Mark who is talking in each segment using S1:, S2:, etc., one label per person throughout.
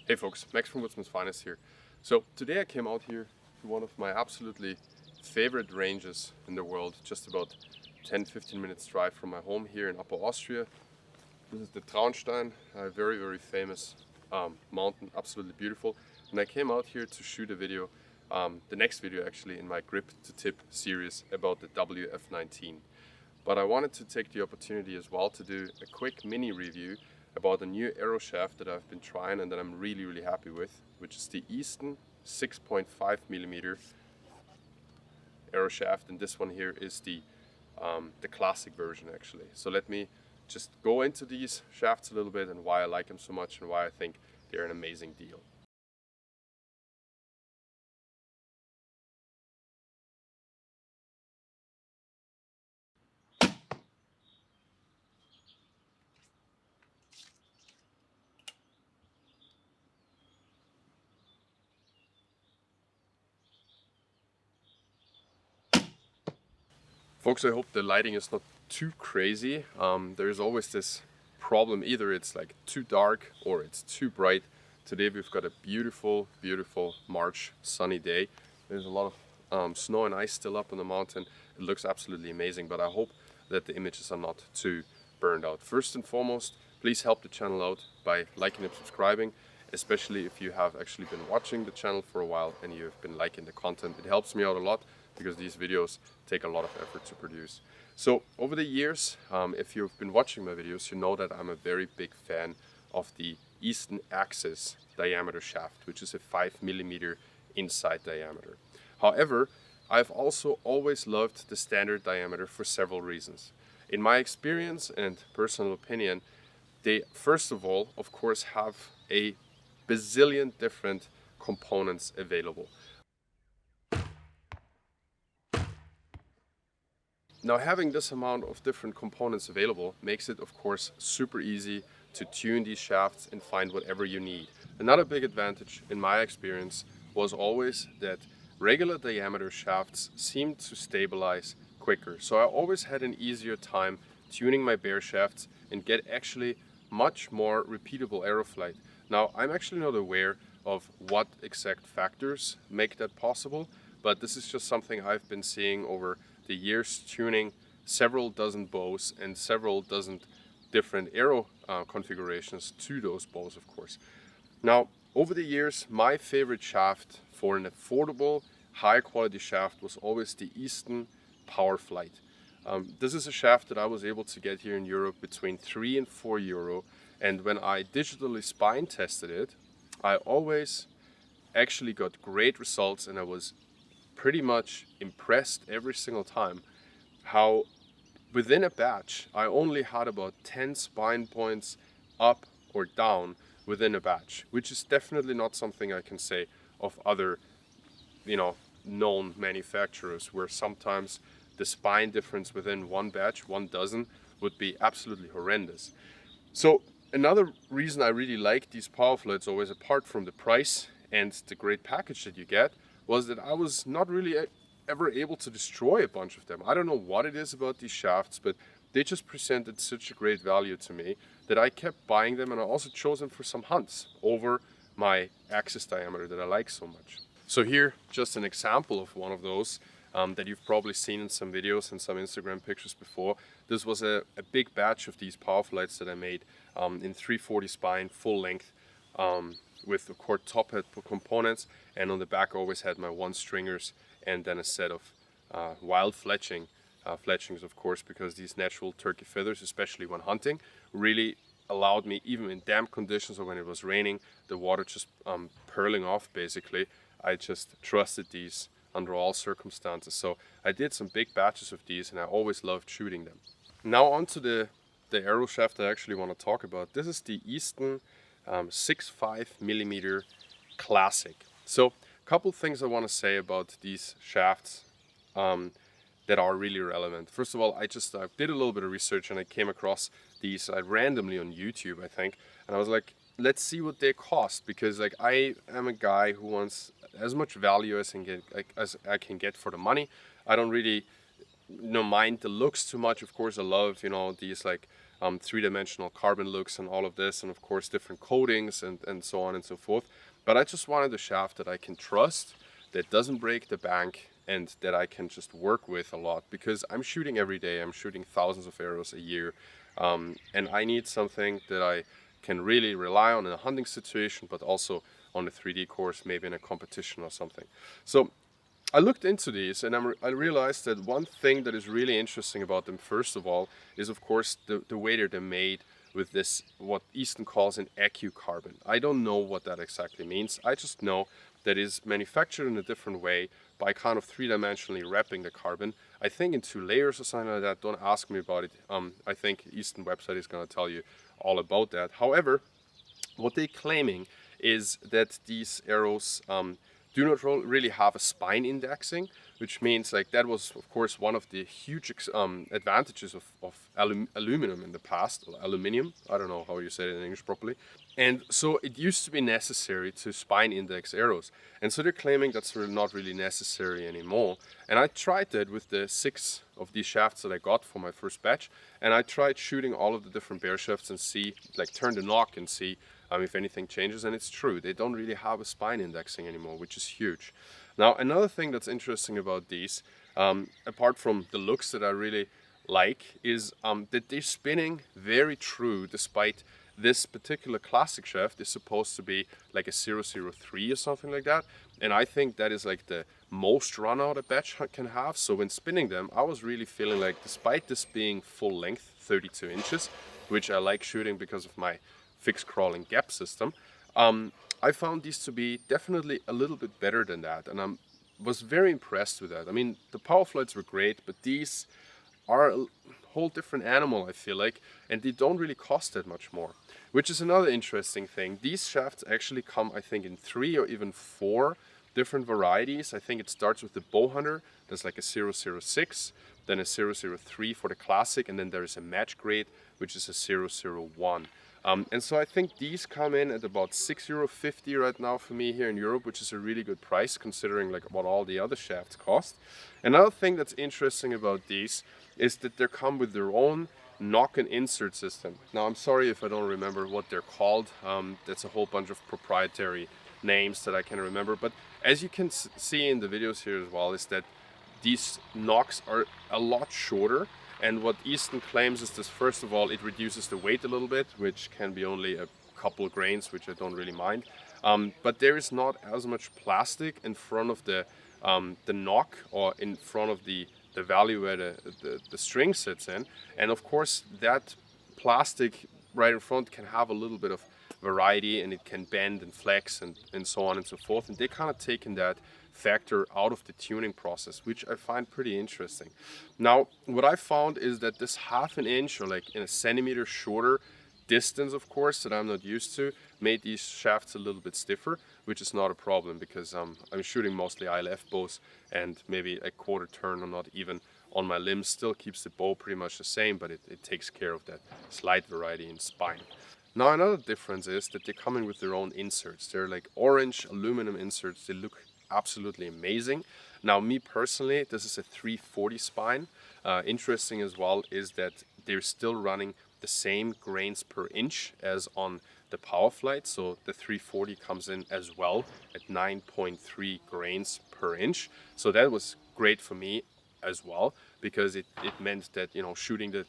S1: Hey folks, Max from Woodsman's Finest here. So today I came out here to one of my absolutely favorite ranges in the world, just about 10-15 minutes drive from my home here in Upper Austria. This is the Traunstein, a very famous mountain, absolutely beautiful. And I came out here to shoot a video, the next video actually in my Grip to Tip series about the WF19. But I wanted to take the opportunity as well to do a quick mini review about a new arrow shaft that I've been trying and that I'm really happy with, which is the Easton 6.5mm arrow shaft, and this one here is the classic version actually. So let me just go into these shafts a little bit and why I like them so much and why I think they're an amazing deal. Folks, I hope the lighting is not too crazy. There's always this problem, either it's like too dark or it's too bright. Today we've got a beautiful March sunny day. There's a lot of snow and ice still up on the mountain. It looks absolutely amazing, but I hope that the images are not too burned out. First and foremost, please help the channel out by liking and subscribing, especially if you have actually been watching the channel for a while and you've been liking the content. It helps me out a lot, because these videos take a lot of effort to produce. So over the years, if you've been watching my videos, you know that I'm a very big fan of the Easton Axis diameter shaft, which is a 5mm inside diameter. However, I've also always loved the standard diameter for several reasons. In my experience and personal opinion, they first of all, of course, have a bazillion different components available. Now, having this amount of different components available makes it, of course, super easy to tune these shafts and find whatever you need. Another big advantage in my experience was always that regular diameter shafts seem to stabilize quicker. So I always had an easier time tuning my bare shafts and get actually much more repeatable arrow flight. Now, I'm actually not aware of what exact factors make that possible, but this is just something I've been seeing over the years, tuning several dozen bows and several dozen different arrow configurations to those bows, of course. Now, over the years, my favorite shaft for an affordable, high quality shaft was always the Easton Powerflight. This is a shaft that I was able to get here in Europe between €3 and €4, and when I digitally spine tested it, I always actually got great results, and I was pretty much impressed every single time how within a batch I only had about 10 spine points up or down within a batch, which is definitely not something I can say of other known manufacturers, where sometimes the spine difference within one batch, 1 dozen, would be absolutely horrendous. So another reason I really like these Powerflights, always apart from the price and the great package that you get, was that I was not really ever able to destroy a bunch of them. I don't know what it is about these shafts, but they just presented such a great value to me that I kept buying them, and I also chose them for some hunts over my axis diameter that I like so much. So here, just an example of one of those that you've probably seen in some videos and some Instagram pictures before. This was a big batch of these Powerflights that I made in 340 spine, full length, with, of course, TopHat components, and on the back I always had my 1-stringers and then a set of wild fletchings, of course, because these natural turkey feathers, especially when hunting, really allowed me, even in damp conditions or when it was raining, the water just purling off basically, I just trusted these under all circumstances. So I did some big batches of these, and I always loved shooting them. Now onto the arrow shaft I actually want to talk about. This is the Easton 6.5mm classic. So a couple things I want to say about these shafts that are really relevant. First of all, I did a little bit of research and I came across these randomly on YouTube, I think, and I was like, let's see what they cost, because like I am a guy who wants as much value as I can get for the money. I don't really mind the looks too much. Of course, I love these like three-dimensional carbon looks and all of this, and of course different coatings and so on and so forth. But I just wanted a shaft that I can trust, that doesn't break the bank, and that I can just work with a lot, because I'm shooting every day. I'm shooting thousands of arrows a year, and I need something that I can really rely on in a hunting situation, but also on a 3D course, maybe in a competition or something. So I looked into these, and I realized that one thing that is really interesting about them, first of all, is of course the way they're made with this, what Easton calls an Accu Carbon. I don't know what that exactly means. I just know that it is manufactured in a different way by kind of three-dimensionally wrapping the carbon. I think in 2 layers or something like that. Don't ask me about it. I think Easton website is going to tell you all about that. However, what they're claiming is that these arrows do not really have a spine indexing, which means like that was of course one of the huge advantages of aluminum in the past, or aluminium, I don't know how you say it in English properly. And so it used to be necessary to spine index arrows, and so they're claiming that's not really necessary anymore. And I tried that with the 6 of these shafts that I got for my first batch, and I tried shooting all of the different bear shafts and see, like turn the knock and see if anything changes, and it's true, they don't really have a spine indexing anymore, which is huge. Now, another thing that's interesting about these, apart from the looks that I really like, is that they're spinning very true, despite this particular classic shaft is supposed to be like a 003 or something like that, and I think that is like the most run out a batch can have. So when spinning them, I was really feeling like, despite this being full length, 32 inches, which I like shooting because of my fixed crawling gap system, I found these to be definitely a little bit better than that, and I was very impressed with that. I mean, the Powerflights were great, but these are a whole different animal, I feel like, and they don't really cost that much more, which is another interesting thing. These shafts actually come, I think, in 3 or even 4 different varieties. I think it starts with the Bowhunter, there's like a 006, then a 003 for the classic, and then there is a match grade, which is a 001. And so I think these come in at about €6.50 right now for me here in Europe, which is a really good price considering like what all the other shafts cost. Another thing that's interesting about these is that they come with their own knock and insert system. Now I'm sorry if I don't remember what they're called. That's a whole bunch of proprietary names that I can remember, but as you can see in the videos here as well, is that these knocks are a lot shorter. And what Easton claims is this: first of all, it reduces the weight a little bit, which can be only a couple of grains, which I don't really mind. But there is not as much plastic in front of the knock, or in front of the valley where the string sits in. And of course, that plastic right in front can have a little bit of variety, and it can bend and flex and so on and so forth. And they kind of taken that factor out of the tuning process, which I find pretty interesting. Now, what I found is that this ½ inch, or like in a centimeter shorter distance, of course, that I'm not used to, made these shafts a little bit stiffer, which is not a problem because I'm shooting mostly ILF bows, and maybe a quarter turn or not even on my limbs still keeps the bow pretty much the same, but it takes care of that slight variety in spine. Now, another difference is that they come in with their own inserts. They're like orange aluminum inserts. They look absolutely amazing. Now, me personally, this is a 340 spine. Interesting as well is that they're still running the same grains per inch as on the Powerflight. So the 340 comes in as well at 9.3 grains per inch. So that was great for me as well, because it meant that, you know, shooting the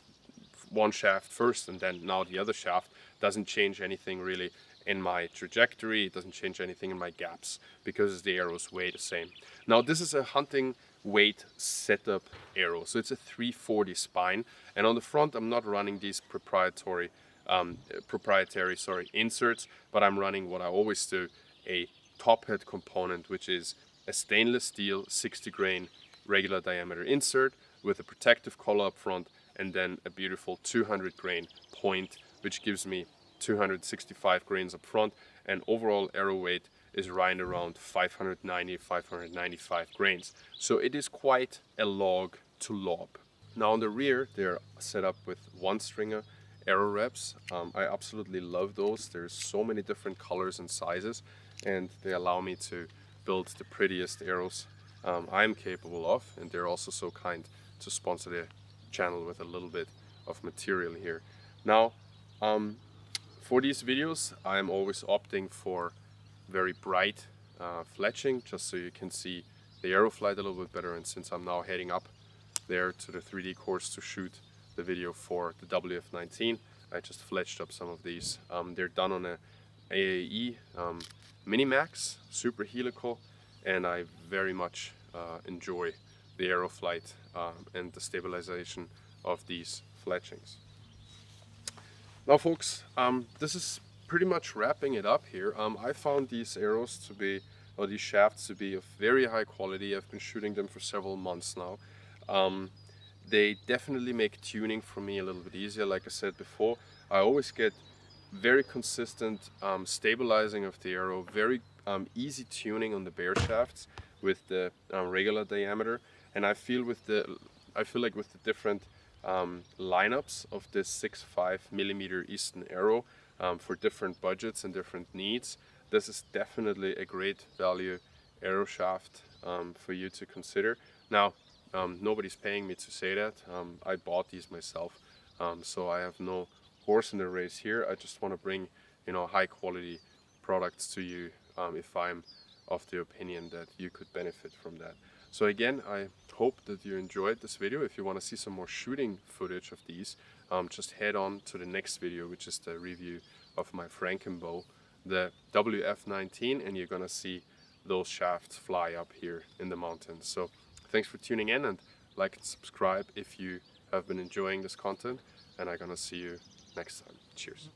S1: one shaft first and then now the other shaft doesn't change anything really in my trajectory. It doesn't change anything in my gaps because the arrows weigh the same. Now, this is a hunting weight setup arrow, so it's a 340 spine, and on the front I'm not running these proprietary inserts, but I'm running what I always do, a TopHat component, which is a stainless steel 60 grain regular diameter insert with a protective collar up front, and then a beautiful 200 grain point, which gives me 265 grains up front, and overall arrow weight is right around 595 grains. So it is quite a log to lob. Now on the rear, they're set up with one stringer arrow wraps. I absolutely love those. There's so many different colors and sizes, and they allow me to build the prettiest arrows I'm capable of, and they're also so kind to sponsor the channel with a little bit of material here. Now, for these videos, I'm always opting for very bright fletching, just so you can see the arrow flight a little bit better. And since I'm now heading up there to the 3D course to shoot the video for the WF19, I just fletched up some of these. They're done on a AAE Minimax, super helical, and I very much enjoy the arrow flight and the stabilization of these fletchings. Now folks, this is pretty much wrapping it up here. I found these arrows to be, or these shafts to be of very high quality. I've been shooting them for several months now. They definitely make tuning for me a little bit easier. Like I said before, I always get very consistent stabilizing of the arrow, very easy tuning on the bare shafts with the regular diameter. And I feel like with the different lineups of this 6.5 millimeter Easton arrow for different budgets and different needs, this is definitely a great value arrow shaft for you to consider. Now, nobody's paying me to say that. I bought these myself, so I have no horse in the race here. I just want to bring, high quality products to you if I'm of the opinion that you could benefit from that. So again, I hope that you enjoyed this video. If you want to see some more shooting footage of these, just head on to the next video, which is the review of my Frankenbow, the WF19, and you're gonna see those shafts fly up here in the mountains. So thanks for tuning in, and like and subscribe if you have been enjoying this content, and I'm gonna see you next time. Cheers.